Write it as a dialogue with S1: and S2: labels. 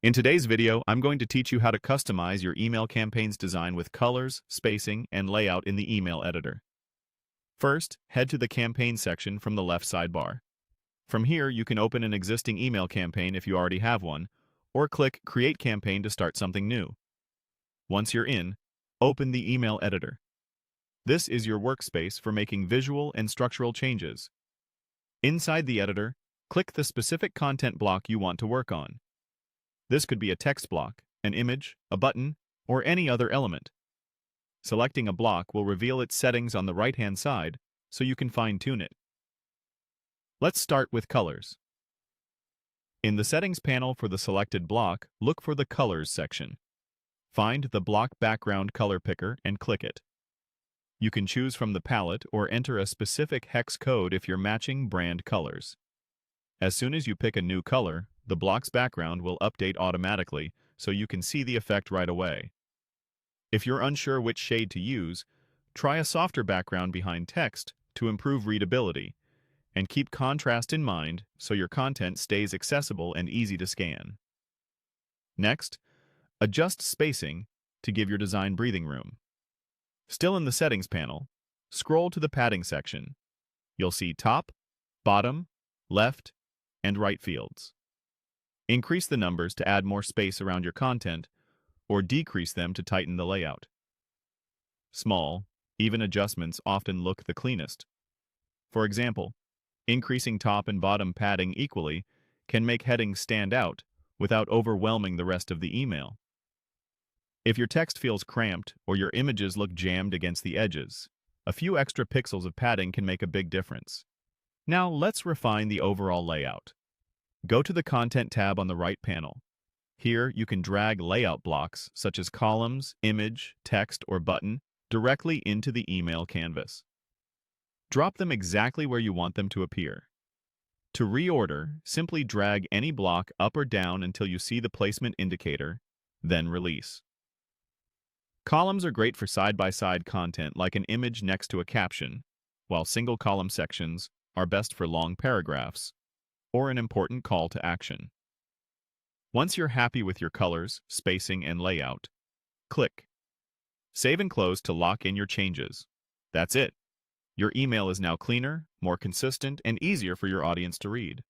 S1: In today's video, I'm going to teach you how to customize your email campaign's design with colors, spacing, and layout in the email editor. First, head to the campaign section from the left sidebar. From here, you can open an existing email campaign if you already have one, or click Create Campaign to start something new. Once you're in, open the email editor. This is your workspace for making visual and structural changes. Inside the editor, click the specific content block you want to work on. This could be a text block, an image, a button, or any other element. Selecting a block will reveal its settings on the right-hand side, so you can fine-tune it. Let's start with colors. In the Settings panel for the selected block, look for the Colors section. Find the block background color picker and click it. You can choose from the palette or enter a specific hex code if you're matching brand colors. As soon as you pick a new color, the block's background will update automatically, so you can see the effect right away. If you're unsure which shade to use, try a softer background behind text to improve readability, and keep contrast in mind so your content stays accessible and easy to scan. Next, adjust spacing to give your design breathing room. Still in the Settings panel, scroll to the Padding section. You'll see top, bottom, left, and right fields. Increase the numbers to add more space around your content, or decrease them to tighten the layout. Small, even adjustments often look the cleanest. For example, increasing top and bottom padding equally can make headings stand out without overwhelming the rest of the email. If your text feels cramped or your images look jammed against the edges, a few extra pixels of padding can make a big difference. Now let's refine the overall layout. Go to the Content tab on the right panel. Here you can drag layout blocks such as columns, image, text, or button directly into the email canvas. Drop them exactly where you want them to appear. To reorder, simply drag any block up or down until you see the placement indicator, then release. Columns are great for side-by-side content like an image next to a caption, while single column sections are best for long paragraphs or an important call to action. Once you're happy with your colors, spacing, and layout, click Save and Close to lock in your changes. That's it. Your email is now cleaner, more consistent, and easier for your audience to read.